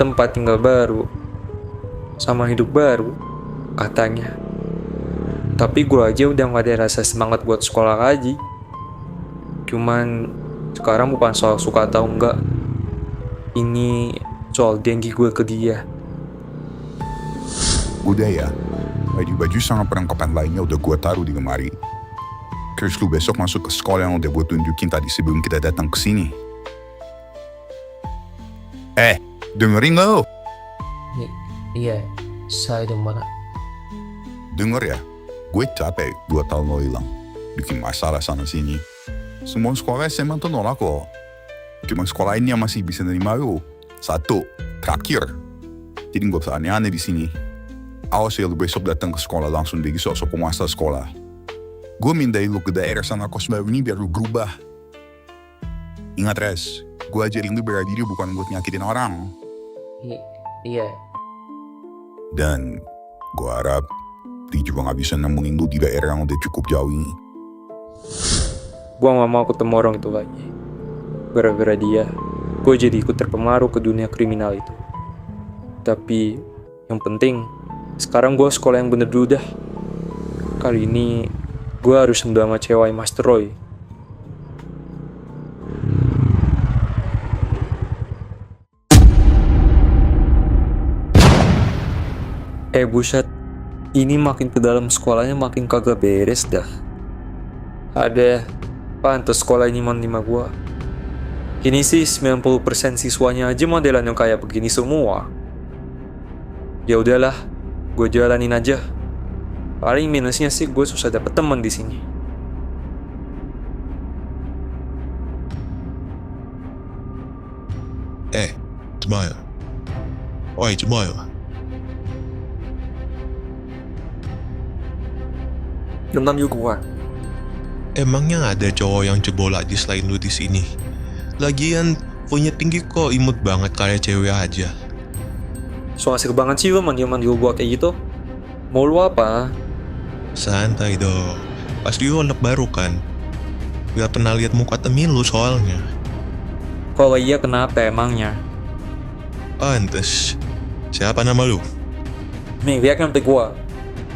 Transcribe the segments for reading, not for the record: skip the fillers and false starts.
tempat tinggal baru, sama hidup baru, katanya. Tapi gue aja udah gak ada rasa semangat buat sekolah lagi. Cuman sekarang bukan soal suka atau enggak. Ini soal dengki gue ke dia. Udah ya, baju-baju sama perlengkapan lainnya udah gue taruh di lemari. Terus lu besok masuk ke sekolah yang udah gue tunjukin tadi sebelum kita datang ke sini. Dengerin gak lo? Iya, saya dengar. Denger ya, gue capek 2 tahun lo hilang. Bikin masalah sana sini. Semua sekolah SMA tuh nolak lo. Cuma sekolah ini yang masih bisa nerima lo. 1, terakhir. Jadi gak usah aneh-aneh di sini. Awas ya lu besok datang ke sekolah langsung jadi sosok penguasa sekolah. Gue mindain lu ke daerah sana kos baru ini biar lu berubah. Ingat Res, gue ajarin lu bela diri bukan buat nyakitin orang. Iya. Dan gue harap dia juga gak bisa nemuin lu di daerah yang udah cukup jauh ini. Gue gak mau ketemu orang itu lagi. Gara-gara dia, gue jadi ikut terpengaruh ke dunia kriminal itu. Tapi yang penting, sekarang gue sekolah yang bener dulu dah. Kali ini gue harus sama cewek Master Roy. Buset, ini makin ke dalam sekolahnya makin kagak beres dah. Ada, pantas sekolah ini menerima gue. Ini sih 90% siswanya aja modelan yang kayak begini semua. Ya udahlah, gue jalanin aja. Paling minusnya sih gue susah dapet teman di sini. Jemail. Oi, Jemail. Genam yuk gue. Emangnya ada cowok yang jebol aja selain lu di sini? Lagian punya tinggi kok imut banget kayak cewek aja. So asik banget sih lo manggil-manggil gue kayak gitu. Mau lu apa? Santai dong. Pasti lu anak baru kan? Gak pernah lihat muka temen lu soalnya. Kalau iya kenapa emangnya? Pantes. Siapa nama lu? Nih lihat nanti gue.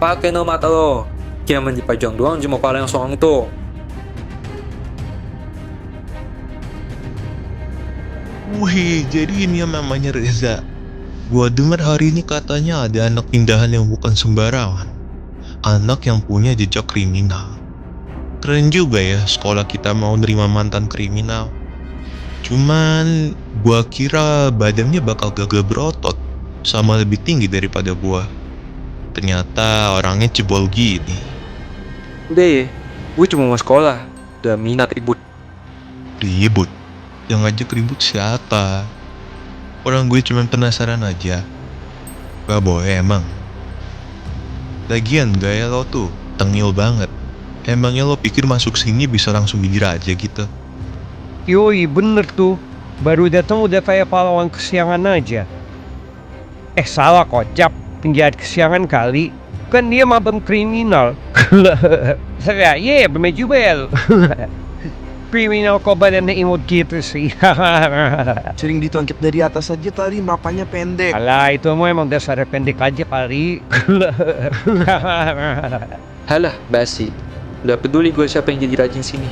Pakai nama mata lo. Kira menjipajang doang cuma kepala yang soang itu. Wih, jadi ini yang namanya Reza. Gua dengar hari ini katanya ada anak pindahan yang bukan sembarangan. Anak yang punya jejak kriminal. Keren juga ya sekolah kita mau nerima mantan kriminal. Cuman gua kira badannya bakal gagah berotot sama lebih tinggi daripada gua. Ternyata orangnya cebol gini. Udah ya, gue cuma mau sekolah. Udah minat ribut. Ribut? Yang ngajak ribut siapa? Orang gue cuma penasaran aja. Gak boleh emang. Lagian gaya lo tuh tengil banget. Emangnya lo pikir masuk sini bisa langsung gigir aja gitu? Yoi, bener tuh. Baru datang udah kayak pahlawan kesiangan aja. Salah kocap. Penjahat kesiangan kali. Kan dia mantan kriminal. Saya, bermaju bel. Kriminal kok badannya imut gitu sih. Sering ditangkap dari atas aja tadi, mapanya pendek. Alah, itu mau emang dasarnya pendek aja kali. Halah, basi. Udah peduli gue siapa yang jadi rajin sini.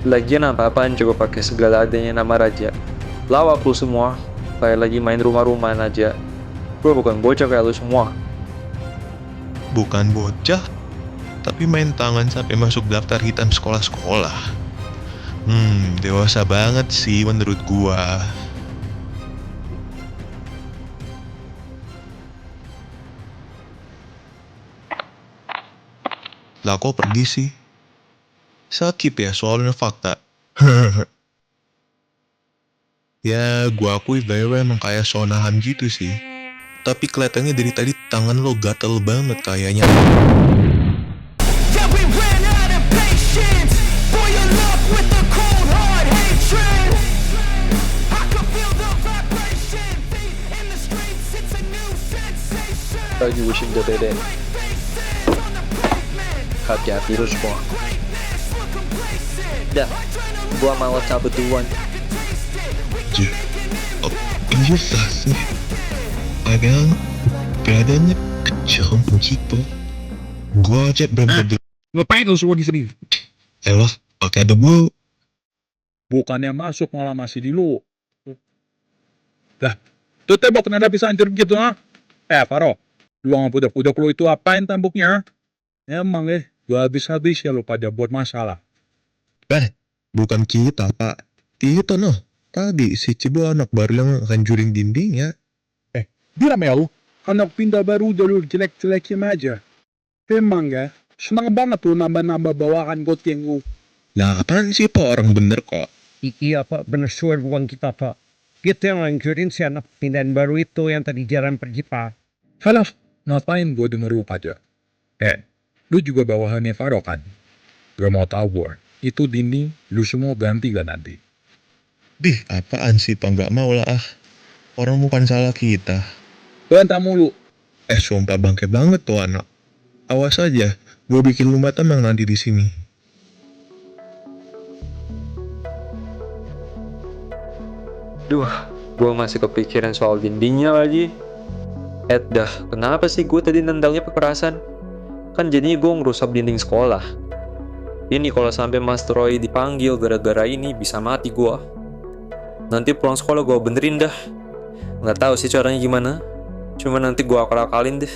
Lagian apa-apaan coba pakai segala adanya nama raja. Lawak lu semua. Kayak lagi main rumah-rumahan aja. Gue bukan bocah kayak lu semua. Bukan bocah, tapi main tangan sampai masuk daftar hitam sekolah-sekolah. Dewasa banget sih menurut gua. Lah kok pergi sih? Sakit ya soalnya fakta. Ya gua akui Dewa emang kayak sonahan gitu sih. Tapi kelihatannya dari tadi tangan lo gatel banget kayaknya. Lagi wishing the bed. Hati-hati lu semua. Dah, gua mau cabut duluan. Ini sih. keadaannya kejam begitu. Gua aja berapa Ngapain lu semua di sini? Elah, pakai debu. Bukannya masuk malah masih di lu. Dah, tuh tembok kenapa bisa hancur gitu, ha? Faro, lu sama budak-budak lu itu apain temboknya? Emang gua habis-habis ya lu pada buat masalah. Bukan kita, Pak. Kita noh. Tadi si Cibo anak baru yang hancurin dindingnya. Bilang ya lu, anak pindah baru jalur jelek-jelekin aja. Emang senang banget tuh nambah-nambah bawaan goteng lu. Lah apaan sih Pak, orang bener kok. Iya Pak, bener suar bukan kita Pak. Kita yang hancurin si anak pindahan baru itu yang tadi jarang pergi Pak. Halah, ngapain gua denger lu pada? Lu juga bawahannya Faro kan? Gak mau tahu gua. Itu dinding, lu semua ganti gak nanti? Apaan sih Pak, nggak mau lah. Orang bukan salah kita. Bantah mulu. Sumpah bangke banget tuh anak. Awas aja, gue bikin lumba tenang nanti di sini. Duh, gue masih kepikiran soal dindingnya lagi. Dah, kenapa sih gue tadi nendangnya kekerasan? Kan jadinya gue ngerusak dinding sekolah. Ini kalau sampai Mas Troy dipanggil gara-gara ini bisa mati gue. Nanti pulang sekolah gue benerin dah. Nggak tahu sih caranya gimana. Cuma nanti gue akal-akalin deh.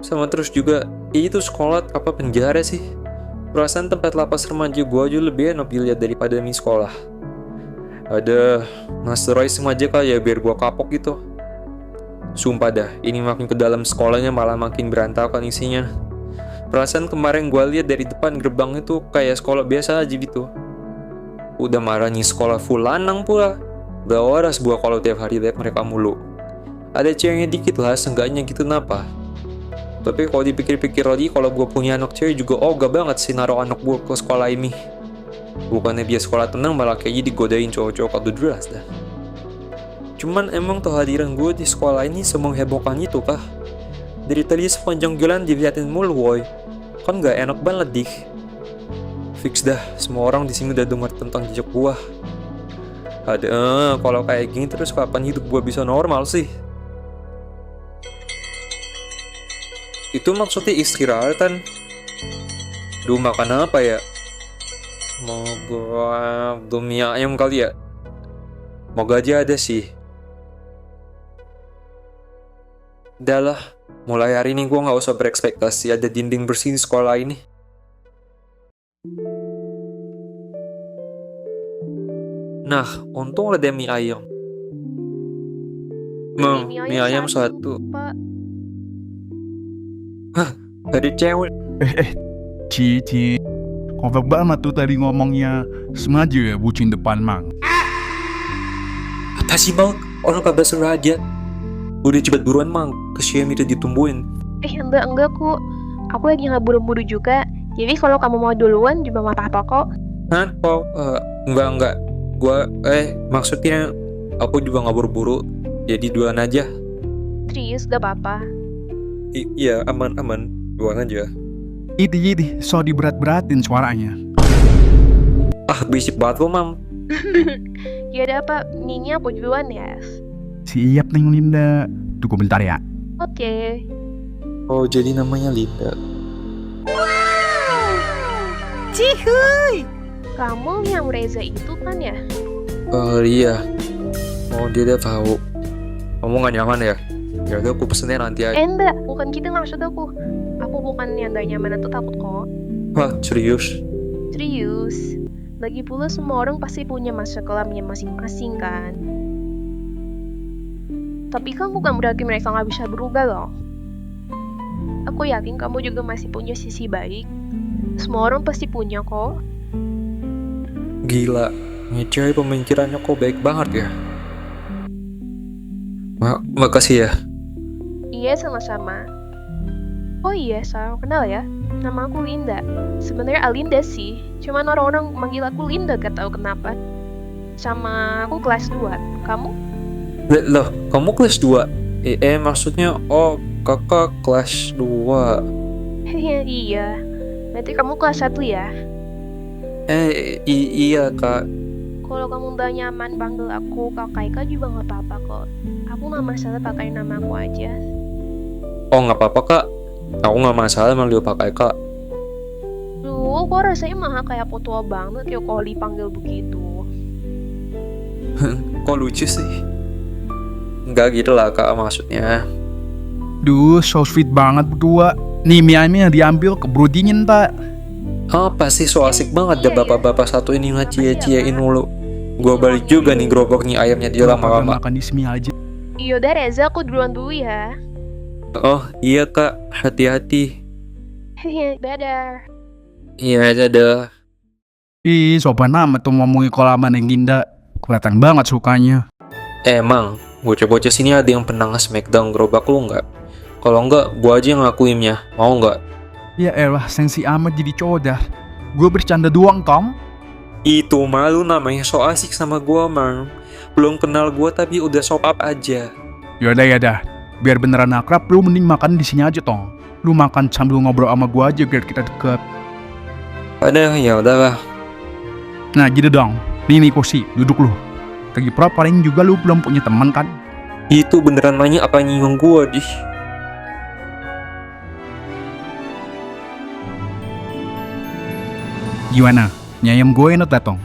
Sama terus juga, itu sekolah apa penjara sih? Perasaan tempat lapas remaja gue aja lebih enak dilihat daripada ini sekolah. Ada Mas Roy sengaja kali ya biar gue kapok gitu. Sumpah dah, ini makin ke dalam sekolahnya malah makin berantakan isinya. Perasaan kemarin gue lihat dari depan gerbang itu kayak sekolah biasa aja gitu. Udah marahnya sekolah full lanang pula. Gak waras gue kalau tiap hari lihat mereka mulu. Ada ceweknya dikit lah, seenggaknya gitu napa. Tapi kalau dipikir-pikir lagi, kalau gue punya anak cewek juga gak banget sih naruh anak gue ke sekolah ini. Bukannya dia sekolah tenang malah kayaknya digodain cowok-cowok kado deras dah. Cuman emang kehadiran gue di sekolah ini semenghebohkan itu kah? Dari tadi sepanjang jalan diliatin mulu woy. Kan gak enak banget dik. Fix dah, semua orang di sini udah dengar tentang jejak gua. Kalau kayak gini terus kapan hidup gua bisa normal sih? Itu maksudnya istirahatan. Duh, makan apa ya? Mau gua mie ayam kali ya? Moga aja ada sih. Udah lah, mulai hari ini gua gak usah berekspektasi ada dinding bersih di sekolah ini. Nah, untung ada mie ayam. Mie ayam satu. Pak. Hah, dari cewek. Cici, kompak banget tuh tadi ngomongnya. Sengaja ya bucin depan Mang. Apa sih Mang? Orang kabar aja. Udah cepet buruan Mang, kesian itu ditumbuhin. Enggak kok. Aku lagi nggak buru-buru juga. Jadi kalau kamu mau duluan juga nggak apa-apa kok. Hah? Enggak. Gua, maksudnya aku juga nggak buru-buru. Jadi duluan aja. Serius, gak apa-apa. Iya, aman. Duluan aja. Idi, so diberat-beratin suaranya. Berisik banget lo, Mam. Ya ada apa? Nini aku duluan ya. Siap Neng Linda. Tunggu bentar ya. Oke. Oh, jadi namanya Linda. Cihuy! Kamu yang Reza itu kan ya? Iya. Oh, dia udah tahu. Kamu gak nyaman ya? Ya udah, aku pesennya nanti aja. Enggak, bukan gitu maksud aku. Aku bukan yang gak nyaman atau takut kok. Wah, serius? Serius. Lagi pula semua orang pasti punya masa kelamnya masing-masing kan. Tapi kan bukan berarti mereka gak bisa berubah loh. Aku yakin kamu juga masih punya sisi baik. Semua orang pasti punya kok. Gila, ini cewek pemikirannya kok baik banget ya. Makasih ya. Iya, sama-sama. Oh iya, salam kenal ya. Nama aku Linda. Sebenarnya Alinda sih. Cuman orang-orang manggil aku Linda, gak tahu kenapa. Sama aku kelas 2. Kamu? Loh, kamu kelas 2? Maksudnya, kakak kelas 2. Iya. Berarti kamu kelas 1 ya? Iya kak. Kalau kamu udah nyaman panggil aku Kak Kaika juga gak apa-apa kok. Aku nggak masalah pakai nama aku aja. Oh nggak apa-apa kak, aku nggak masalah manggil pakai kak. Duh, kok rasanya mah kayak tua banget ya kalau dipanggil begitu. Kok lucu sih? Nggak gitu lah kak maksudnya. Duh, so sweet banget berdua. Nih mie-nya diambil keburu dingin tak? Apa sih so asik banget deh Iya, bapak-bapak satu ini ngecia-ciain mulu. Gua balik juga nih gerobak nih ayamnya dia lama-lama. Makan di sini aja. Yaudah Reza, aku duluan dulu ya. Oh iya kak, hati-hati. Dadah. Iya dadah. Ih, sopan amat tuh ngomongin kolaman yang Ginda. Kelihatan banget sukanya. Emang, bocah-bocah sini ada yang pernah nge-smackdown gerobak lu nggak? Kalau nggak, gua aja yang ngelakuinnya. Mau nggak? Ya elah, sensi amat jadi cowok dah. Gue bercanda doang, Tom. Itu malu namanya so asik sama gua, Mang. Belum kenal gua tapi udah so up aja. Yaudah. Biar beneran akrab, lu mending makan di sini aja, Tong. Lu makan sambil ngobrol sama gua aja biar kita deket. Ada ya udahlah. Nah, gitu dong. Nih kursi, duduk lu. Lagi pula paling juga lu belum punya teman kan? Itu beneran nanya apa nyinggung gua, dih. Gimana? Nyayam gue enak dah, Tong?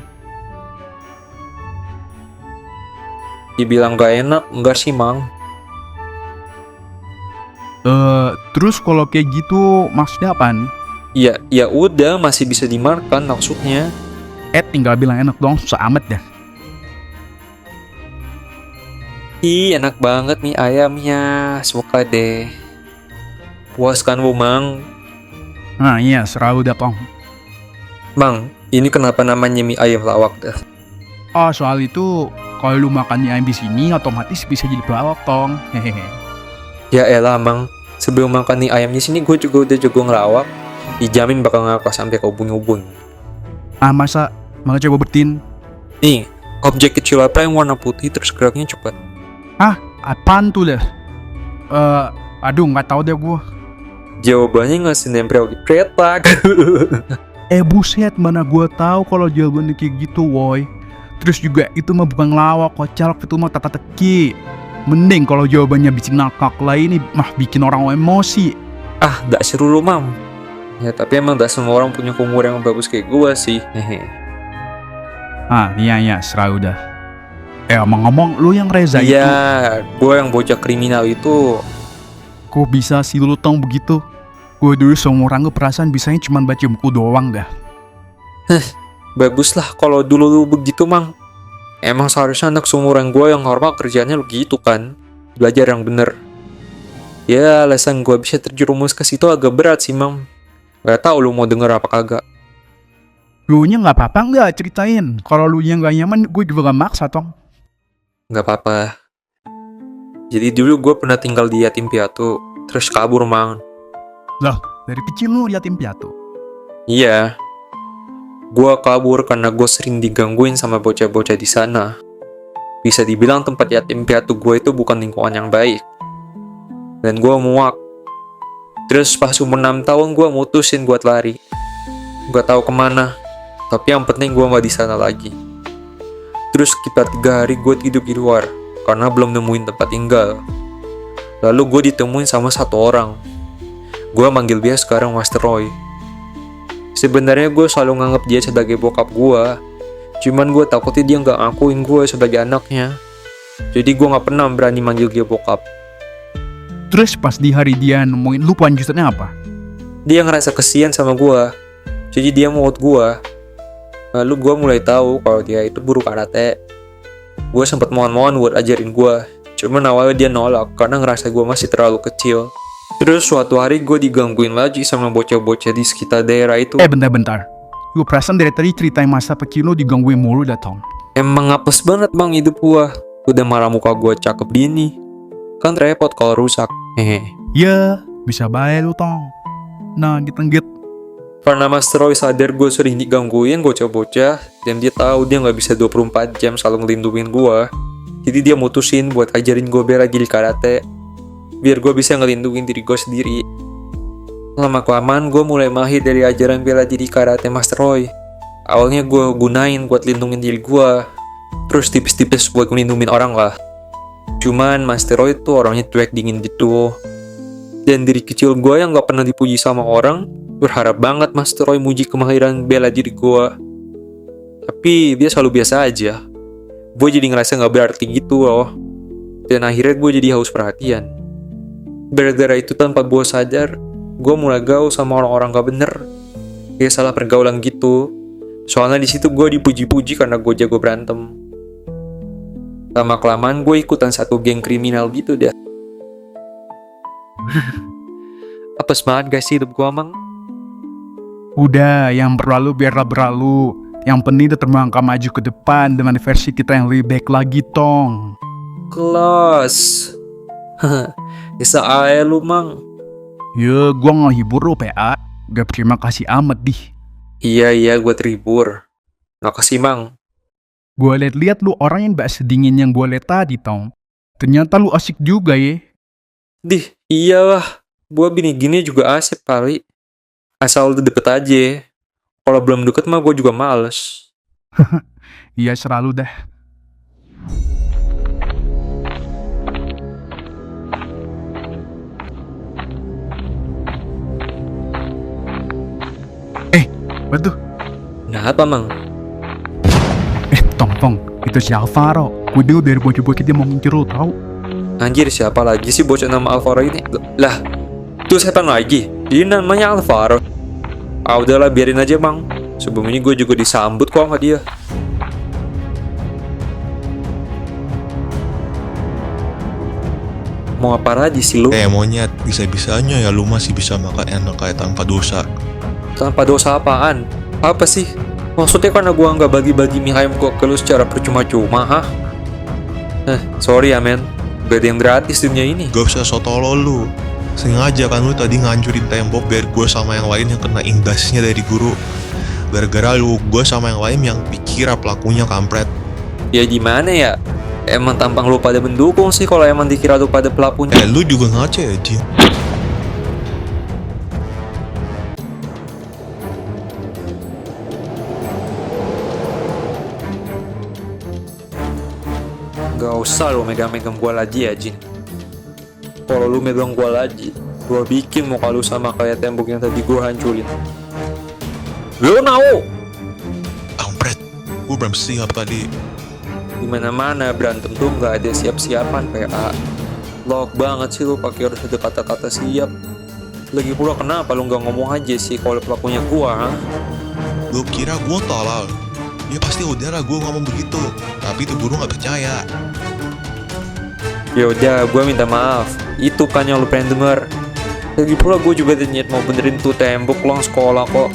Dibilang gak enak, enggak sih, Mang. Terus kalau kayak gitu maksudnya apaan? Ya udah, masih bisa dimakan maksudnya. Tinggal bilang enak dong, susah amat dah. Ih, enak banget nih ayamnya. Suka deh. Puas kan lu, Mang? Nah iya, selalu dah, Tong. Mang, ini kenapa namanya mie ayam lawak dah? Oh, soal itu, kalau lu makan mie ayam di sini, otomatis bisa jadi pelawak, Tong. Hehehe. Ya elah, Mang. Sebelum makan mie ayam di sini, gue juga udah jago ngelawak. Dijamin bakal ngakak sampai ke ubun-ubun. Masa? Malah coba bertin. Nih, objek kecil apa yang warna putih terus geraknya cepat? Apaan tuh dah? Aduh, nggak tahu deh gua. Jawabannya ngasih nempel di pretak. Buset, mana gua tahu kalau jawabannya kayak gitu, woy. Terus juga itu mah bukan ngelawak, kocak, itu mah teka-teki. Mending kalau jawabannya bikin ngakak lah, ini mah bikin orang emosi. Ah, gak seru lu, Mam. Ya, tapi emang gak semua orang punya humor yang bagus kayak gua sih. Hehe. Iya, serah udah. Ngomong lu yang Reza itu. Iya, gua yang bocah kriminal itu. Kok bisa sih lu Tong begitu? Gue dulu semua orang perasaan bisanya cuma baca buku doang dah. Baguslah kalau dulu lu begitu, Mang. Emang seharusnya anak seumuran gua yang normal kerjanya lu gitu kan. Belajar yang bener. Ya, alasan gua bisa terjerumus ke situ agak berat sih, Mang. Gak tau lu mau denger apa kagak. Lu nya nggak apa-apa nggak ceritain. Kalau lu nya nggak nyaman, gue juga gak maksa, Tong. Gak apa-apa. Jadi dulu gue pernah tinggal di yatim piatu, terus kabur, Mang. Lah, dari kecil lu yatim piatu. Iya. Gue kabur karena gue sering digangguin sama bocah-bocah di sana. Bisa dibilang tempat yatim piatu gue itu bukan lingkungan yang baik. Dan gue muak. Terus pas umur 6 tahun gue mutusin buat lari. Gak tahu kemana. Tapi yang penting gue gak di sana lagi. Terus sekitar 3 hari gue tidur di luar karena belum nemuin tempat tinggal. Lalu gue ditemuin sama satu orang. Gue manggil dia sekarang Master Roy. Sebenarnya gue selalu nganggap dia sebagai bokap gue. Cuman gue takutnya dia nggak ngakuin gue sebagai anaknya. Jadi gue nggak pernah berani manggil dia bokap. Terus pas di hari dia nemuin lu, lanjutannya apa? Dia ngerasa kesian sama gue. Jadi dia mau gue. Lalu gue mulai tahu kalau dia itu guru karate. Gue sempat mohon-mohon buat ajarin gue. Cuman awalnya dia nolak karena ngerasa gue masih terlalu kecil. Terus suatu hari gue digangguin lagi sama bocah-bocah di sekitar daerah itu. Bentar. Gue perasaan dari tadi ceritain masa kecil lu digangguin mulu dah, Tong. Emang apes banget, Bang, hidup gue. Udah marah muka gue cakep gini. Kan repot kalau rusak. Hehe. Ya, bisa baik lu, Tong. Nah, gitu. Karena Master Roy sadar gue sering digangguin bocah-bocah, dan dia tahu dia nggak bisa 24 jam selalu ngelindungin gue. Jadi dia mutusin buat ajarin gue bela diri karate, biar gue bisa ngelindungin diri gue sendiri. Lama-kelamaan gue mulai mahir dari ajaran bela diri karate Master Roy. Awalnya gue gunain buat lindungin diri gue, terus tipis-tipis buat ngelindungin orang lah. Cuman Master Roy tuh orangnya cuek dingin gitu. Dan dari kecil gue yang gak pernah dipuji sama orang, berharap banget Master Roy muji kemahiran bela diri gue. Tapi dia selalu biasa aja. Gue jadi ngerasa gak berarti gitu loh. Dan akhirnya gue jadi haus perhatian. Gara-gara itu tanpa gue sadar, gue mulai gaul sama orang-orang gak bener. Kayak salah pergaulan gitu. Soalnya di situ gue dipuji-puji karena gue jago berantem. Lama-kelamaan gue ikutan satu geng kriminal gitu dah. Apes banget gak sih hidup gue, Mang? Udah, yang berlalu biarlah berlalu. Yang penting tetap melangkah maju ke depan dengan versi kita yang lebih baik lagi, Tong. Kelas. Bisa aja lu, Mang. Ya, gua ngehibur lo, PA. Gak terima kasih amat, dih. Iya, gue terhibur. Makasih, Mang. Gua liat-liat lu orang yang gak sedingin yang gua liat tadi, Tong. Ternyata lu asik juga, ya. Dih, iyalah. Gue gini-gini juga asik kali. Asal lu deket aja. Kalau belum deket mah gue juga males. Iya, selalu dah. Apa tuh? Nah apa, Mang? Tong, itu si Alvaro. Gue dengar dari bocah-bocah dia mau ngincer lo, tau? Anjir, siapa lagi sih bocah nama Alvaro ini? Lah, itu siapa lagi? Ini namanya Alvaro. Ah udahlah, biarin aja, Mang. Sebelum ini gue juga disambut kok sama dia. Mau apa lagi sih lu? Monyet, bisa-bisanya ya lu masih bisa makan enak kayak tanpa dosa. Tanpa dosa apaan? Apa sih? Maksudnya karena gua nggak bagi-bagi mie ayam gua ke lu secara percuma-cuma, hah? Sorry ya, men. Gak ada yang gratis dunia ini. Gak usah sotolo lu. Sengaja kan lu tadi ngancurin tembok biar gue sama yang lain yang kena imbasnya dari guru. Gara-gara lu, gue sama yang lain yang dikira pelakunya kampret. Ya gimana ya? Emang tampang lu pada mendukung sih kalau emang dikira lu pada pelakunya. Lu juga ngaca ya, Jin? Gak usah lu megang-megang gua lagi ya, Jin. Kalau lu megang gua lagi, gua bikin muka lu sama kayak tembok yang tadi gua hancurin. Lu mau? Kampret, gue belum siap tadi. Dimana-mana berantem tuh gak ada siap-siapan, PA. Lok banget sih lu pakai harus ada kata-kata siap. Lagi pula kenapa lu gak ngomong aja sih kalau pelakunya gua, ha? Lu kira gue tolol? Ya pasti udahlah gue ngomong begitu. Tapi tuh guru gak percaya. Ya udah, gue minta maaf. Itu kan yang lu pengen denger. Lagi pula gue juga ada niat mau benerin tuh tembok long sekolah kok.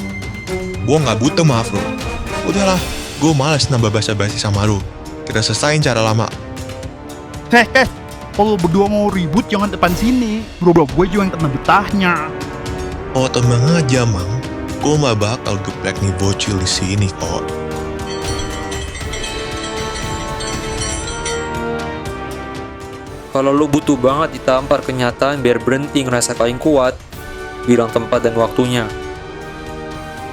Gue gak butuh maaf lu. Udahlah, gue malas nambah basa-basi sama lu. Kita selesain cara lama. Kalau berdua mau ribut jangan depan sini. Bro, gue juga yang kena betahnya. Oh tenang aja, Mang. Gue gak bakal geplek nih bocil di sini kok. Kalau lu butuh banget ditampar kenyataan biar berhenti ngerasa paling kuat, bilang tempat dan waktunya.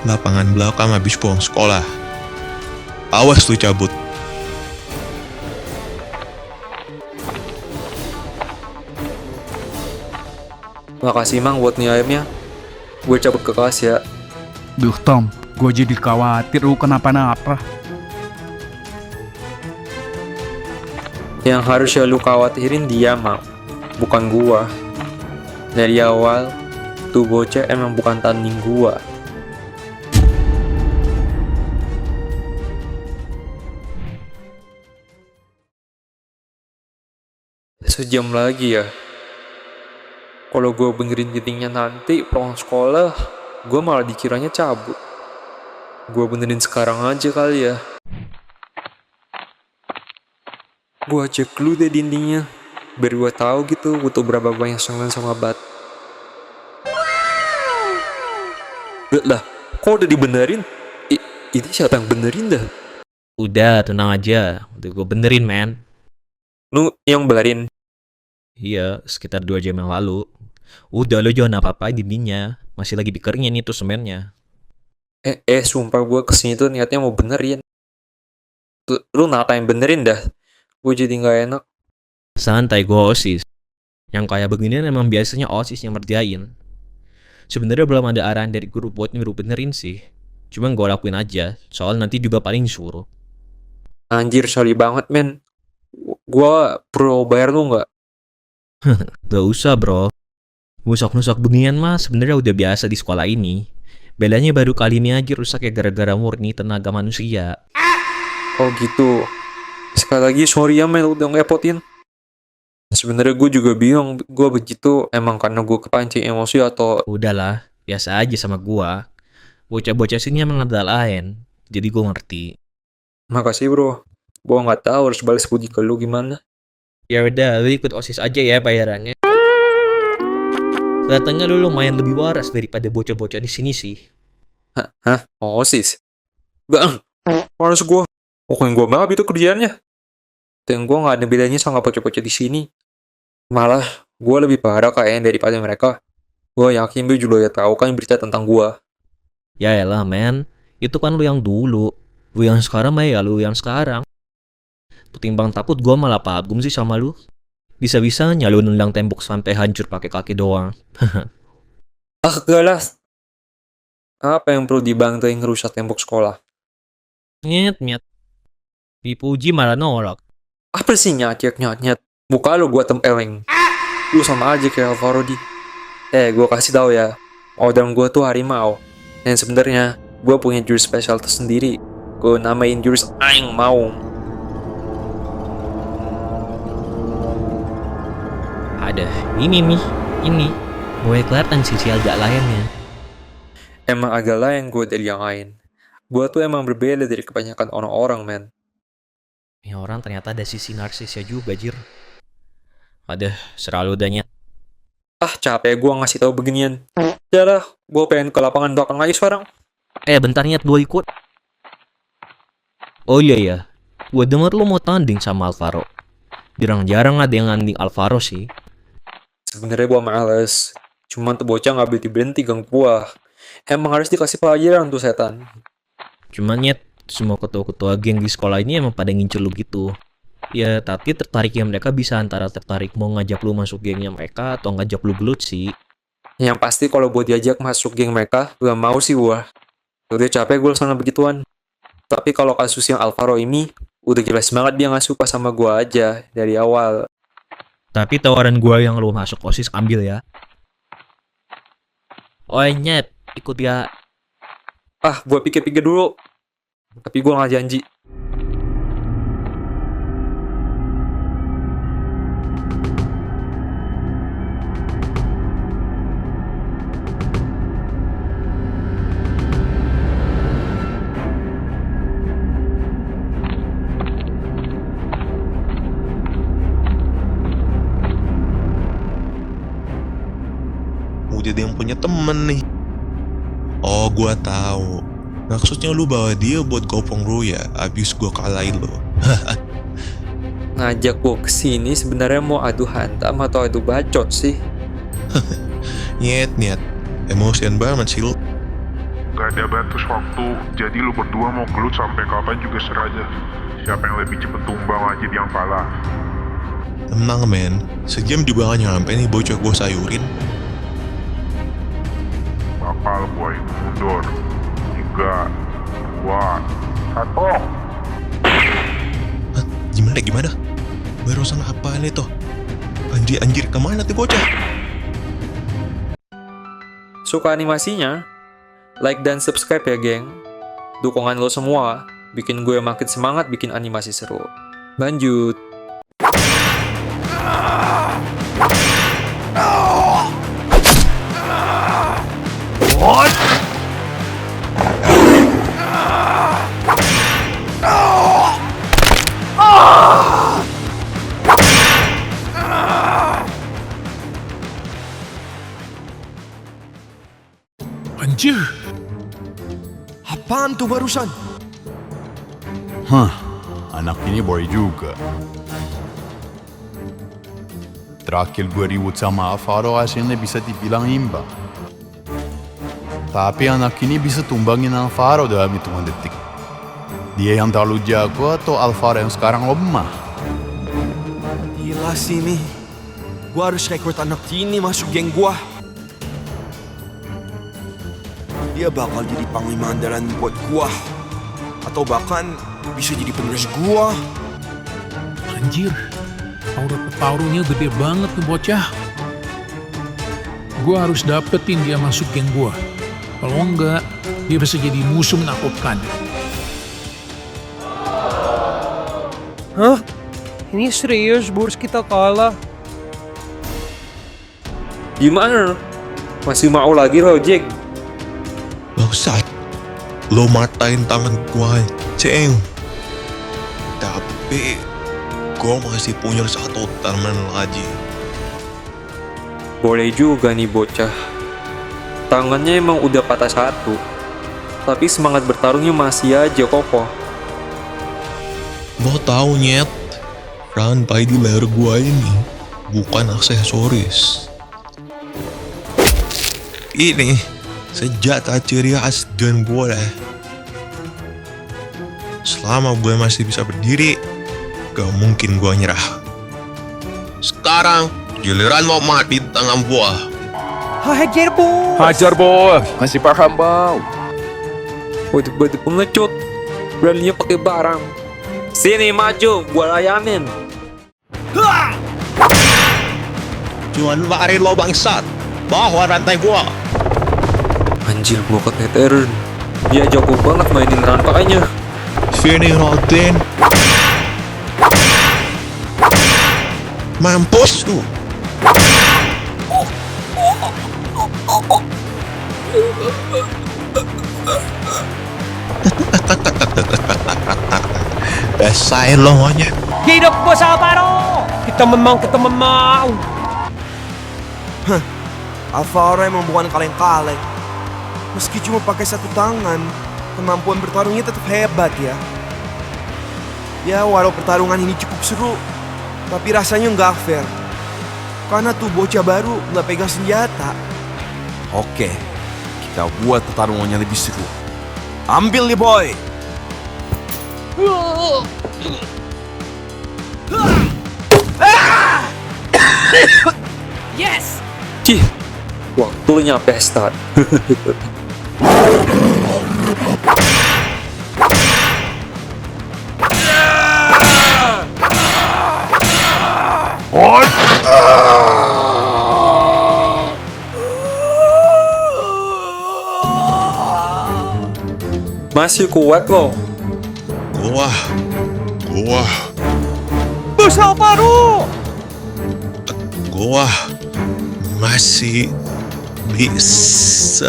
Lapangan belakang habis pulang sekolah. Awas lu cabut. Makasih, Mang, buat mie ayamnya. Gue cabut ke kelas ya. Duh, Tom, gue jadi khawatir lu kenapa-napa. Yang harusnya lu khawatirin dia, Mang, bukan gua. Dari awal, tuh bocah emang bukan tanding gua. Sejam lagi ya. Kalau gue benerin meetingnya nanti pulang sekolah, gue malah dikiranya cabut. Gue benerin sekarang aja kali ya. Gue cek dulu deh dindingnya, biar gue tahu gitu butuh berapa banyak semen sama bat. Lah, kok udah dibenerin? Ini siapa yang benerin dah? Udah, tenang aja. Udah gue benerin, men. Lu yang benerin? Iya, sekitar 2 jam yang lalu. Udah, lo jangan apa-apain dindingnya. Masih lagi dikeringin itu semennya. Sumpah gue kesini tuh niatnya mau benerin. Lu ngatain benerin dah? Gue jadi gak enak. Santai, gue OSIS. Yang kayak beginian emang biasanya OSIS yang ngerjain. Sebenarnya belum ada arahan dari guru buat nyuruh benerin sih. Cuma gue lakuin aja, soal nanti juga paling suruh. Anjir, sorry banget, men. Gua perlu bayar lu nggak? Gak usah bro. Nusok-nusok beginian mah sebenarnya udah biasa di sekolah ini. Bedanya baru kali ini aja rusak ya gara-gara murni tenaga manusia. Oh gitu. Sekali lagi sorry ya, men, udah ngerepotin. Sebenarnya gue juga bingung, gue begitu emang karena gue kepancing emosi atau Udahlah, biasa aja sama gua. Bocah-bocah sini emang ada lain. Jadi gua ngerti. makasih bro. Gue nggak tahu harus balas budi ke lu gimana. Ya udah, lu ikut OSIS aja ya bayarannya. Kelihatannya lu lumayan lebih waras daripada bocah-bocah di sini sih. Hah? OSIS? Gak, harus gue. Pokoknya gue maaf itu kerjaannya. Dan gue nggak ada bedanya sama bocah-bocah di sini. Malah, gue lebih parah kayaknya daripada mereka. Gue yakin lu juga ya tahu kan berita tentang gue. Ya elah men, itu kan lu yang dulu. Lu yang sekarang mah ya lu yang sekarang. Ketimbang takut gua malah kagum sih sama lu. Bisa-bisanya lu nendang tembok sampai hancur pakai kaki doang. Ah, galas. Apa yang perlu dibantuin ngerusak tembok sekolah? Nyet. Dipuji malah nolak. Apa sih nyat. Muka lu gua tempeleng. Lu sama aja kayak Alvaro di. Gue kasih tahu ya. Order gua tuh harimau. Dan sebenarnya gua punya jurus spesial tersendiri. Gua namain jurus Aing Maung. Ada, ini nih. Mulai kelihatan sisi agak lainnya. Emang agak lain gue dari yang lain. Gua tuh emang berbeda dari kebanyakan orang-orang, men. Ini orang ternyata ada sisi narsisnya juga, jir. Ada, selalu udahnya. Ah, capek gua ngasih tahu beginian. Yalah, gua pengen ke lapangan belakang lagi sekarang. Bentar Nyet, gue ikut. Oh iya ya, gue denger lu mau tanding sama Alvaro. Jarang-jarang ada yang nanding Alvaro sih. Sebenarnya gua males. Cuman tuh bocah nggak berhenti ganggu gua. Emang harus dikasih pelajaran tuh setan. Cuman Nyet, semua ketua-ketua geng di sekolah ini emang pada ngincer lu gitu. Ya, tapi tertariknya mereka bisa antara tertarik mau ngajak lu masuk gengnya mereka atau ngajak lu gelut sih. Yang pasti kalau gua diajak masuk geng mereka, gak mau sih gua. Udah capek gua sama begituan. Tapi kalau kasus yang Alvaro ini, udah jelas banget dia gak suka sama gua aja dari awal. Tapi tawaran gua yang lu masuk OSIS ambil ya. Oi Nyet, ikut ya. Ah, gua pikir-pikir dulu. Tapi gua gak janji. Udah ada yang punya temen nih. Oh, gua tahu. Maksudnya lu bawa dia buat gopong lu ya, abis gua kalahin lu. Ngajak gua kesini sebenarnya mau adu hantam atau adu bacot sih. Nyet. Emosian banget sih lu. Gak ada batas waktu, jadi lu berdua mau gelut sampai kapan juga seraja. Siapa yang lebih cepet tumbang aja yang kalah. Tenang men, sejam juga gak nyampe nih bocah gua sayurin. Bakal boy, mundur. 3, 2, 1. Hah? Gimana? Barusan apaan itu? Anjir, kemana tuh bocah? Suka animasinya? Like dan subscribe ya, geng. Dukungan lo semua bikin gue makin semangat bikin animasi seru. Lanjut. Anjir. Apaan tuh barusan? Hah, anak ini boy juga. Terakhir gue ribut sama Alvaro hasilnya bisa dibilang imbang. Tapi anak ini bisa tumbangin Alvaro dalam hitungan detik. Dia yang terlalu jago atau Alvaro yang sekarang lemah? Gila kasih nih. Gua harus rekrut anak ini masuk geng gua. Dia bakal jadi panglima andalan buat gua. Atau bahkan bisa jadi penerus gua. Anjir, aura-auranya gede banget tuh bocah. Gua harus dapetin dia masuk geng gua. Kalau enggak, dia bisa jadi musuh menakutkan. Hah? Ini serius, Burs, kita kalah. Gimana? Masih mau lagi lo, Jack? Bangsat, lo matain tangan gua, ceng. Tapi gua masih punya satu teman lagi. Boleh juga nih bocah. Tangannya emang udah patah satu. Tapi semangat bertarungnya masih aja kokoh. Lo tau nyet, rantai di leher gua ini bukan aksesoris. Ini senjata ciri khas dan boleh. Selama gue masih bisa berdiri, gak mungkin gue nyerah. Sekarang giliran lo mati di tangan gue. Hajar, Burs! Hajar, bos. Masih paham, bau. Waduh pengecut. Beraninya pakai barang. Sini maju, gua layanin. Cuman lari lo bangsat, bawa rantai gue. Anjir, gua keteteran. Dia jago banget mainin rantainya. Sini Rodin. Mampus lu. Besain lo monyet. Hidup Bos Alvaro! Kita memang mau. Alvaro emang bukan kaleng-kaleng. Meski cuma pakai satu tangan, kemampuan bertarungnya tetap hebat ya. Ya walau pertarungan ini cukup seru, tapi rasanya nggak fair. Karena tuh bocah baru nggak pegang senjata. Oke, kita buat pertarungannya lebih seru. Ambil nih boy! Yes! Cih, waktunya pesta. Masih kuat lo. Gua Bos Alvaro! Gua masih bisa.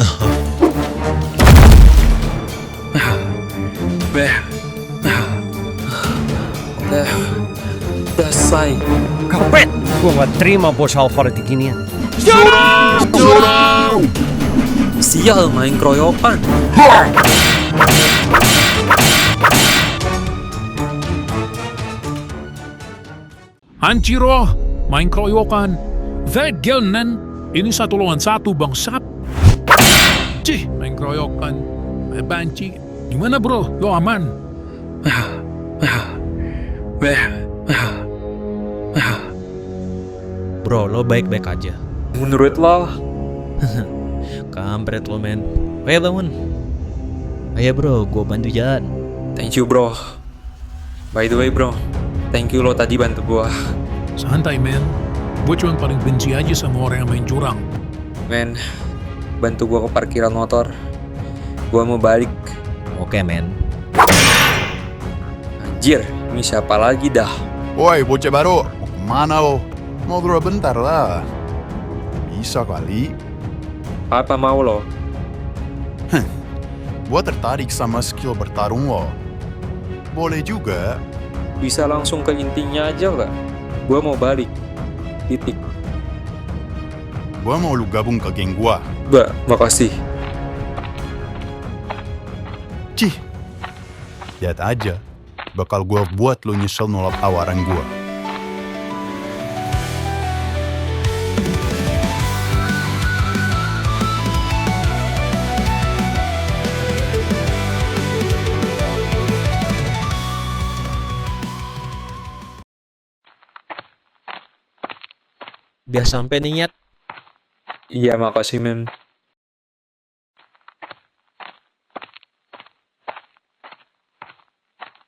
Selesai. Kampret! Gua nggak terima Bos Alvaro diginian. Sial main keroyokan. Anjiro, main keroyokan. That girl, Nen. Ini 1 lawan 1, bangsat. Cih, main keroyokan. Banci. Gimana bro, lo aman? Bro, lo baik-baik aja. Menurut lo? Kampret lo, men. Ayo bangun. Ayo bro, gue bantu jalan. Thank you bro. By the way bro, thank you lo tadi bantu gua. Santai, men. Gue cuma paling benci aja sama orang yang main curang. Men, bantu gua ke parkiran motor. Gua mau balik. Oke, men. Anjir, ini siapa lagi dah? Woi, bocah baru. Mau kemana lo? Ngobrol bentar lah. Bisa kali. Apa mau lo? Gua tertarik sama skill bertarung lo. Boleh juga. Bisa langsung ke intinya aja nggak? Gua mau balik. Titik. Gua mau lu gabung ke geng gua. Mbak, makasih. Cih. Lihat aja. Bakal gua buat lu nyesel nolak tawaran gua. Udah sampai nih, Nyet. Iya, makasih, men.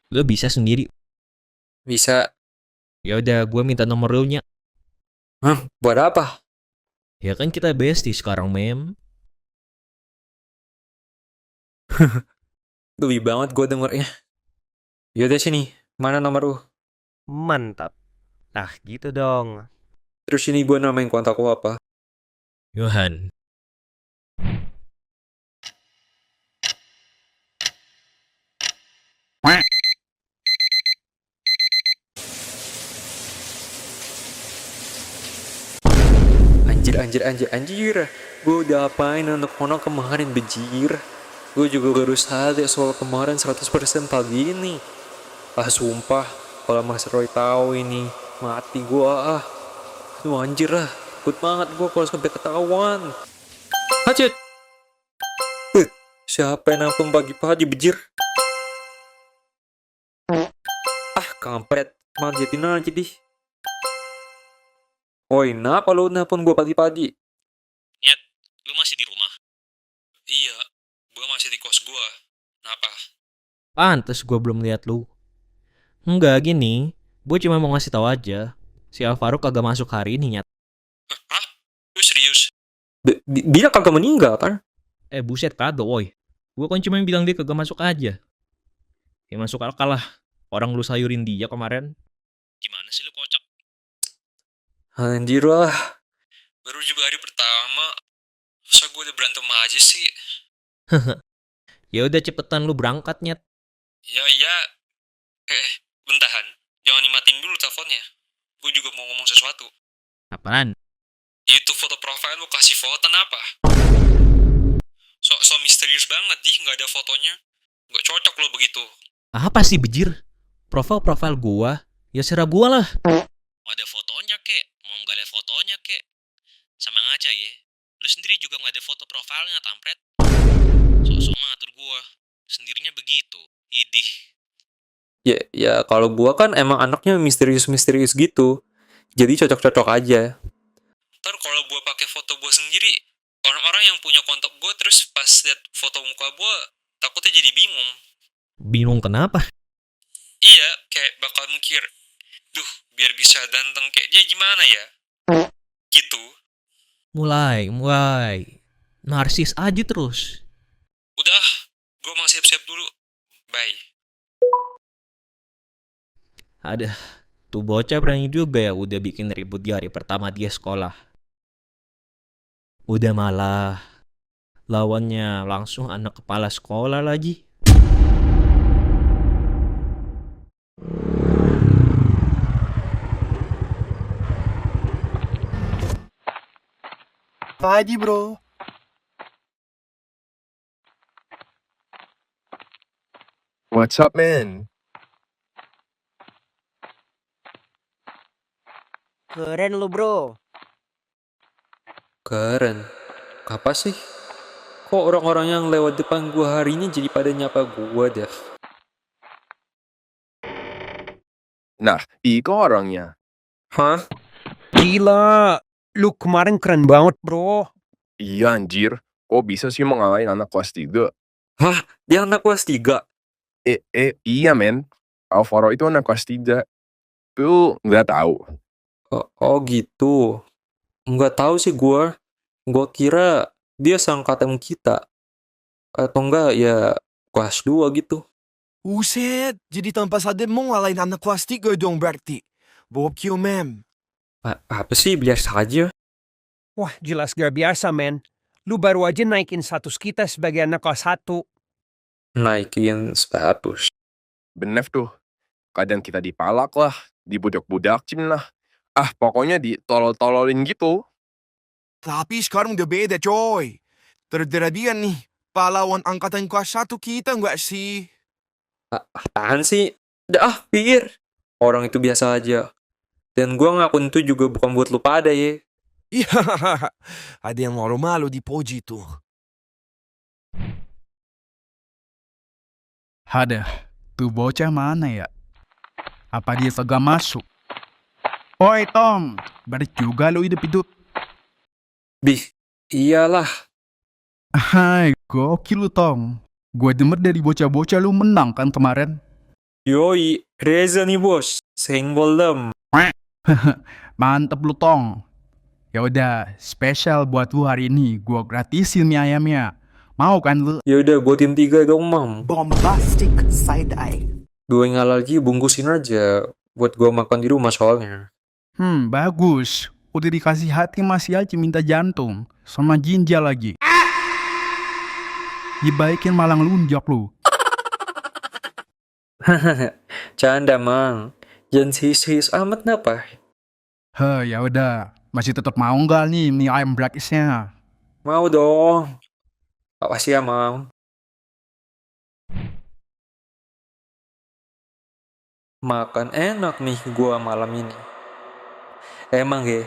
Lo bisa sendiri. Bisa. Ya udah, gue minta nomor lu, Nyet. Hah? Buat apa? Ya kan kita bestie sekarang, Mem. Geli banget gue dengernya. Yaudah sini, mana nomor lu? Mantap. Nah, gitu dong. Terus ini gue namain kontak lu apa? Yohan. Anjir. Gue udah apain anak-anak kemarin, bejir. Gue juga baru sadar soal kemarin 100% pagi ini. Sumpah, kalau Mas Roy tahu ini, mati gue ah. Aduh anjir lah, takut banget gue kalau sampai ketahuan. Hacet! Siapa yang nelfon pagi-pagi, bejir? Kampret, manjatin aja deh. Oi, kenapa lu nelfon gue pagi-pagi? Nyet, lu masih di rumah? Iya, gue masih di kos gue. Kenapa? Pantes gue belum lihat lu. Enggak, gini. Gue cuma mau ngasih tahu aja. Si Alvaro kagak masuk hari ini, Nyet. Hah? Lu serius? Dia kagak meninggal kan? Buset, kagak, woy. Gue kan cuma bilang dia kagak masuk aja. Ya masuk akal lah. Orang lu sayurin dia kemarin. Gimana sih lu kocak? Anjir lah. Baru juga hari pertama. Masa gue udah berantem aja sih? Ya udah cepetan lu berangkat, Nyet. Ya. Bentahan. Jangan dimatiin dulu teleponnya. Gue juga mau ngomong sesuatu. Apaan? Itu foto profil lu kasih foto apa? So misterius banget, nggak ada fotonya. Nggak cocok lo begitu. Apa sih, bejir? Profil gua, ya serah gua lah. Ada fotonya, kek. Mau nggak ada fotonya, kek. Sama aja ya. Lu sendiri juga nggak ada foto profilnya, tampret. So ngatur gua. Sendirinya begitu. Idih. Ya kalau gua kan emang anaknya misterius gitu. Jadi cocok-cocok aja. Ntar kalau gua pakai foto gua sendiri, orang-orang yang punya kontak gua terus pas lihat foto muka gua, takutnya jadi bingung. Bingung kenapa? Iya, kayak bakal mikir, duh, biar bisa ganteng kayak dia gimana ya? Gitu. Mulai. Narsis aja terus. Udah, gua mau siap-siap dulu. Bye. Ada. Tuh bocah berani juga ya udah bikin ribut di hari pertama dia sekolah. Udah malah. Lawannya langsung anak kepala sekolah lagi. Pagi, bro. What's up, man? Keren lu, bro. Keren. Apa sih? Kok orang-orang yang lewat depan gua hari ini jadi pada nyapa gua dah? Nah, iko orangnya. Hah? Gila. Lu kemarin keren banget, bro. Iya, anjir. Kok bisa sih mengalahin anak kelas 3? Hah? Dia anak kelas 3? Iya, men. Alvaro itu anak kelas 3. Lu nggak tahu. Oh gitu. Nggak tahu sih gua. Gua kira dia seangkatan kita. Atau enggak ya kelas 2 gitu. Buset, jadi tanpa sadar mau ngalahin anak kelas 3 dong berarti. Bokyo, mem. Apa sih, biasa aja. Wah, jelas gak biasa, men. Lu baru aja naikin status kita sebagai anak kelas 1. Naikin status. Bener tuh. Kadang kita dipalak lah, dibudak-budakin lah. Pokoknya ditolol-tololin gitu. Tapi sekarang udah beda, coy. Terderadian nih, pahlawan angkatan kelas 1 kita nggak sih? Apaan sih? Pikir. Orang itu biasa aja. Dan gua ngakun itu juga bukan buat lu pada ya. Iya, ada yang malu-malu di poji tuh. Tuh bocah mana ya? Apa dia kagak masuk? Oi Tom, balik juga lu hidup-hidup. Bih, iyalah. Hai, gokil lu Tom. Gue denger dari bocah-bocah lu menang kan kemarin. Yoi, Reza nih bos. Senggol dem. Mantep lu Tong. Ya udah, spesial buat lu hari ini. Gua gratisin mie ayamnya. Mau kan lu? Yaudah, gue tim 3 dong, Mam. Bombastic side eye. Gue yang halal lagi bungkusin aja. Buat gue makan di rumah soalnya. Bagus. Udah dikasih hati masih aja minta jantung. Sama ginjal lagi. Dibaikin malang lunjak lu. Canda, Mang. Jangan sis amat napa. Ya udah. Masih tetap mau nggak nih mie ayam brakisnya? Mau dong. Awas ya, Mam. Makan enak nih gua malam ini. Emang ya,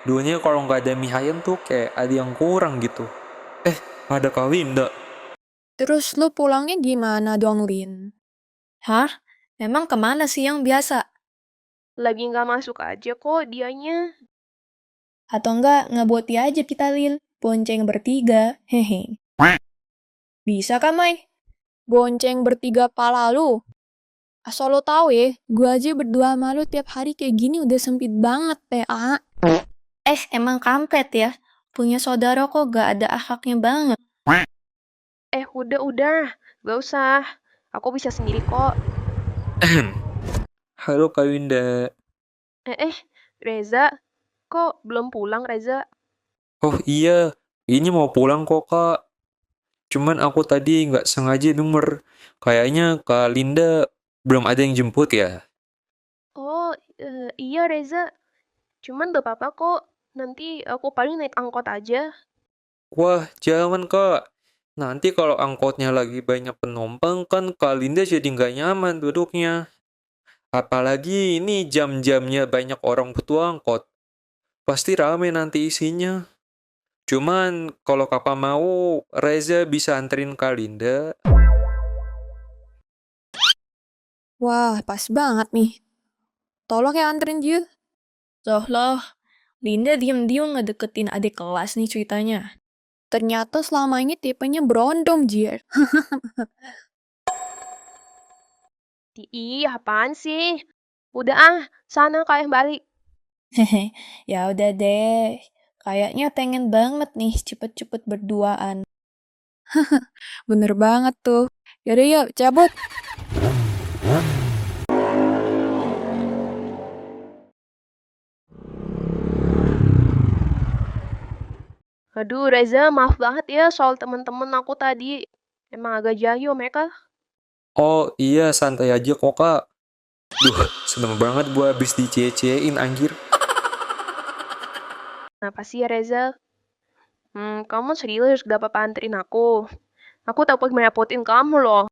duanya kalau nggak ada mie ayam tuh kayak ada yang kurang gitu. Ada kawin ndak? Terus lu pulangnya gimana dong, Lin? Hah? Emang kemana sih yang biasa? Lagi nggak masuk aja kok dianya. Atau enggak ngeboti aja kita, Lil? Bonceng bertiga, hehe. Bisa kan, Mai? Bonceng bertiga pala lu. Asal lo tahu ya, gue aja berdua sama lu tiap hari kayak gini udah sempit banget, PA. Emang kampret ya? Punya saudara kok gak ada akhlaknya banget. Udah. Gak usah. Aku bisa sendiri kok. Halo Kak Winda. Reza. Kok belum pulang, Reza? Oh iya, ini mau pulang kok Kak. Cuman aku tadi nggak sengaja denger. Kayaknya Kak Linda belum ada yang jemput ya. Oh, iya Reza. Cuman gak apa-apa kok. Nanti aku paling naik angkot aja. Wah, jangan Kak. Nanti kalau angkotnya lagi banyak penumpang kan Kak Linda jadi nggak nyaman duduknya. Apalagi ini jam-jamnya banyak orang butuh angkot. Pasti rame nanti isinya. Cuman kalau kakak mau, Reza bisa anterin Kak Linda. Wah, pas banget nih. Tolong ya anterin dia. Loh, Linda diem-diem ngedeketin adik kelas nih ceritanya. Ternyata selama ini tipenya berondong, Jir. Ih, apaan sih? Udah sana kalian balik. Hehe, ya udah deh. Kayaknya pengen banget nih cepet-cepet berduaan. Bener banget tuh. Yaudah yuk, cabut. Aduh, Reza, maaf banget ya soal temen-temen aku tadi. Emang agak jahil mereka. Oh iya, santai aja kok Kak. Duh, seneng banget gue habis dicie-ciein anjir. Kenapa sih ya, Reza? Kamu serius gak apa-apa anterin aku? Aku takut merepotin kamu loh.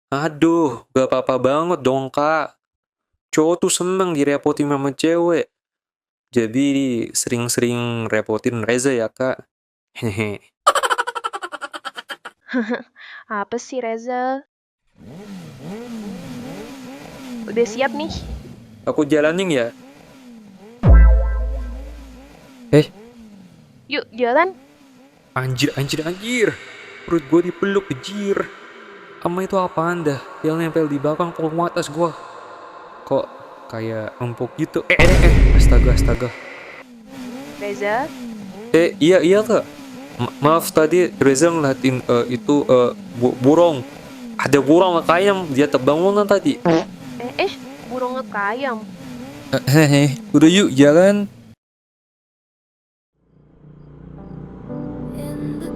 Aduh, gak apa-apa banget dong Kak. Cowok tuh seneng direpotin sama cewek. Jadi sering-sering repotin Reza ya Kak. Hehe. Apa sih, Reza? Udah siap nih? Aku jalanin ya. Yuk, jalan. Anjir. Perut gue dipeluk kejir. Ama itu apaan dah? Yang nempel di belakang kolong atas gue. Kok kayak empuk gitu? Astaga. Reza? Iya Kak. Maaf tadi Reza ngeliatin burung. Ada burung sama ayam di atas bangunan tadi. Burung ngekayam. Udah yuk jalan.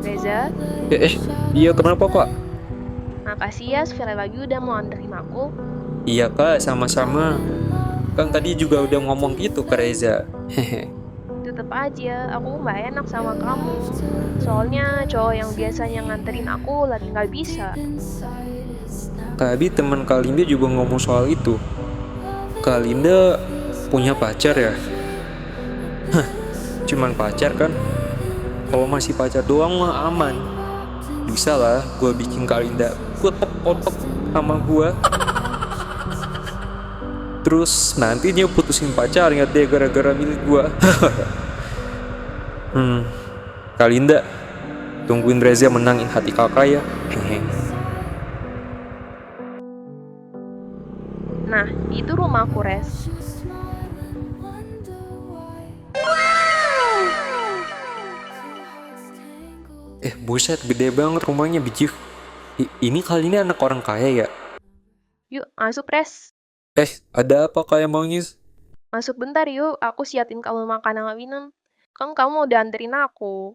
Reza? Iya kenapa Kak? Makasih ya sekali lagi udah mau anterin aku. Iya Kak, sama-sama. Kan tadi juga udah ngomong gitu ke Reza. Tetep aja, aku nggak enak sama kamu. Soalnya cowok yang biasanya nganterin aku lagi nggak bisa. Tadi teman Kak Linda juga ngomong soal itu. Kak Linda punya pacar ya? Cuman pacar kan? Kalau masih pacar doang mah aman. Bisa lah gue bikin Kak Linda kotok-kotok sama gue. Terus nanti dia putusin pacarnya deh gara-gara milik gua. Kalinda, tungguin Reza menangin hati kakak ya. Hehe. Nah, itu rumahku, Res. Buset, gede banget rumahnya, biji. Ini kali ini anak orang kaya ya? Yuk, masuk, Res. Ada apa kayak mangis? Masuk bentar yuk, aku siapin kamu makan sama minum. Kan kamu udah anterin aku.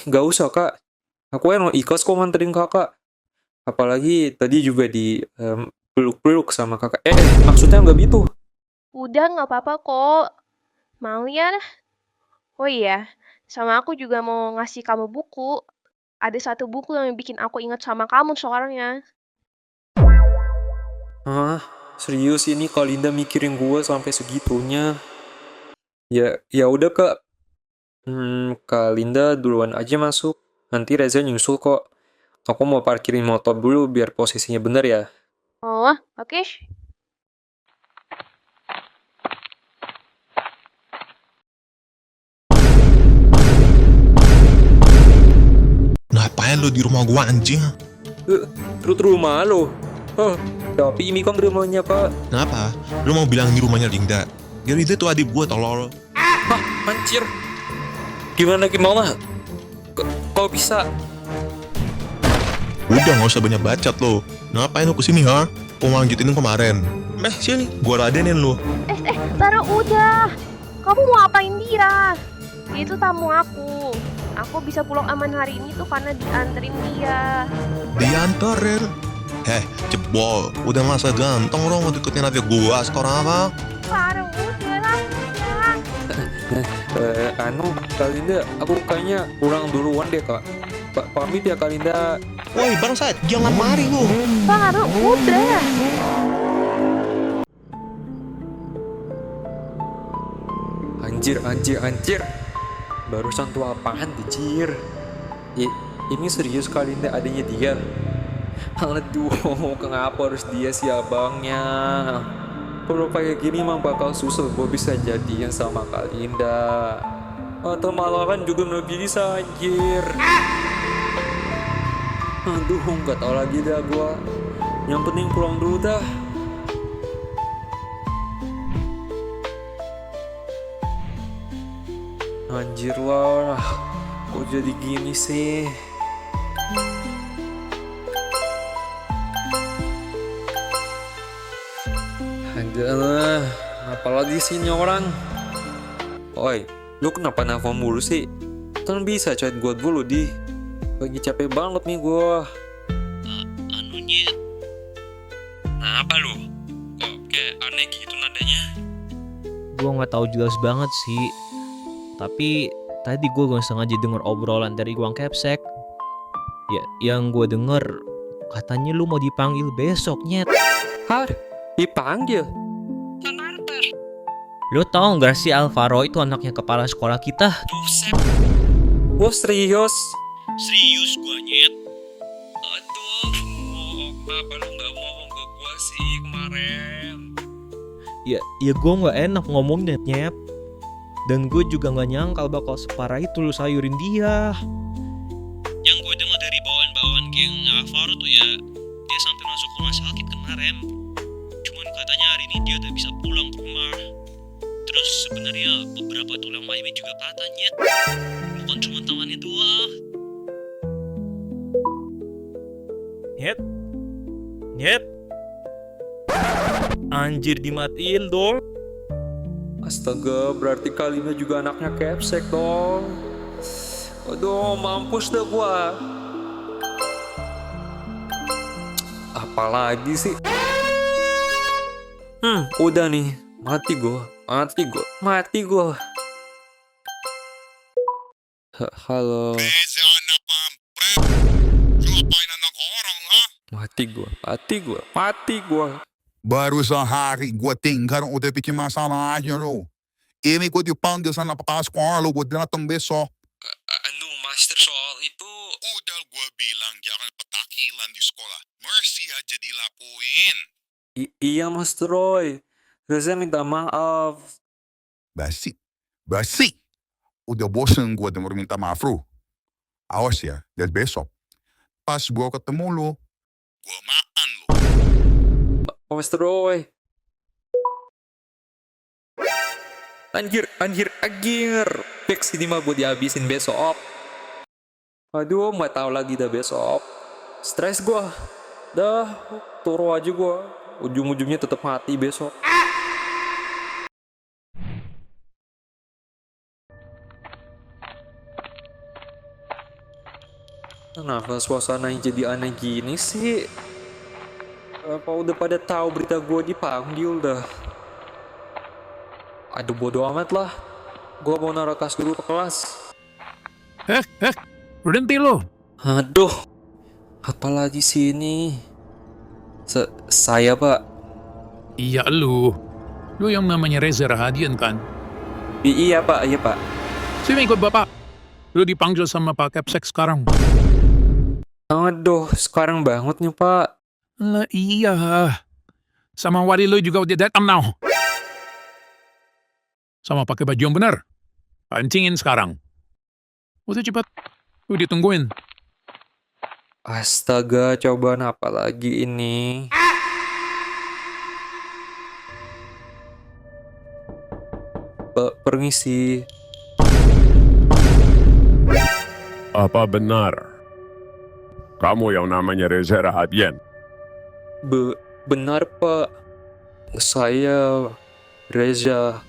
Gak usah kak. Aku emang ikhlas kok nganterin kakak. Apalagi tadi juga di peluk-peluk sama kakak. Maksudnya nggak gitu. Udah, nggak apa-apa kok. Mau ya? Oh iya, sama aku juga mau ngasih kamu buku. Ada satu buku yang bikin aku ingat sama kamu soalnya. Hah? Serius ini Kalinda mikirin gue sampai segitunya? Ya udah kak. Kalinda duluan aja masuk. Nanti Reza nyusul kok. Aku mau parkirin motor dulu biar posisinya bener ya. Oh, oke. Ngapain lo di rumah gua anjing? Terus rumah lo. Tapi ini kan rumahnya kak. Kenapa? Lo mau bilang ini rumahnya Linda? Ya Linda tuh adik gua tolol. Anjir. Gimana? Kok bisa? Udah gak usah banyak bacot lo. Ngapain lo kesini ha? Mau lanjutin kemarin. Sini, gua ladenin lo. Tara udah. Kamu mau apain dia? Itu tamu aku. Aku bisa pulang aman hari ini tuh karena dianterin dia. Diantarin? Jebol. Udah masa ganteng lo mau deketin adik gua sekarang apa? Tara udah lah. Kalinda, aku kayaknya pulang duluan deh kak. Pamit ya Kalinda. Woi bangsat, jangan mari lu. Tara udah. Anjir. Barusan tuh apaan dicir? Ini serius Kalinda adanya dia? Aduh, kenapa harus dia sih abangnya? Kalau kayak gini mah bakal susah gue bisa jadian sama Kalinda. Atau malahan juga nggak bisa anjir. Aduh, nggak tau lagi dah gue. Yang penting pulang dulu dah. Anjir lah, kok jadi gini sih? Adalah, apalagi sih ini orang? Oi, lu kenapa nelfon mulu sih? Kan bisa chat gue dulu di. Lagi capek banget nih gue. Anunya. Apa lu? Kok kayak aneh gitu nadanya? Gue nggak tahu jelas banget sih. Tapi tadi gue gak sengaja denger obrolan dari Guang Kepsek. Ya, yang gue denger katanya lu mau dipanggil besok, Nyet. Hah? Dipanggil? Lu tau gak sih Alvaro itu anaknya kepala sekolah kita? Oh serius? Serius gue, Nyet. Aduh, kenapa lu gak ngomong ke gue sih kemarin? Ya gue gak enak ngomongnya, Nyet. Dan gue juga gak nyangkal bakal separah itu lu sayurin dia. Yang gue dengar dari bawaan-bawaan geng Alvaro tuh ya, dia sampai masuk rumah sakit kemarin. Cuman katanya hari ini dia udah bisa pulang ke rumah. Terus sebenarnya beberapa tulang mayatnya juga patahnya. Bukan cuma tangannya doang. Nyet. Anjir, dimatiin dong. Astaga, berarti Kalinda juga anaknya Kepsek dong. Aduh, mampus dah gua. Apalagi sih? Udah nih, mati gua. Halo. Reza anak pampret. Lu apain anak orang, ha? Mati gua. Baru sehari gua tinggal udah bikin masalah aja lo. Ini gua dipanggil sana sekolah lo buat datang besok. Master soal itu. Udah gua bilang jangan petakilan di sekolah. Mercy aja dilakuin. Iya Mas Troy. Reza minta maaf. Basi. Basi. Udah bosen gue denger minta maaf lu. Awas ya, dari besok. Pas gue ketemu lu, gue makan lu. Awas Roy. Anjir. Fix ini mah buat dihabisin besok. Aduh, nggak tahu lagi dah besok. Stres gua. Dah, turu aja gua. Ujung-ujungnya tetap mati besok. Kenapa suasananya jadi aneh gini sih? Apa udah pada tahu berita gua dipanggil dah? Aduh, bodo amat lah. Gua mau naruh kas dulu ke kelas. Berhenti lo. Aduh, apalagi sini? Saya pak. Iya lu. Lu yang namanya Reza Rahadian kan? Iya pak. Sini ikut bapak. Lu dipanggil sama Pak Kepsek sekarang. Aduh, sekarang banget nih pak. Lah iya. Sama wali lu juga udah datang now. Sama pakai baju yang benar. Pancingin sekarang. Udah cepat. Lu ditungguin. Astaga, cobaan apa lagi ini? Permisi. Apa benar kamu yang namanya Reza Rahadian? Benar pak. Saya Reza.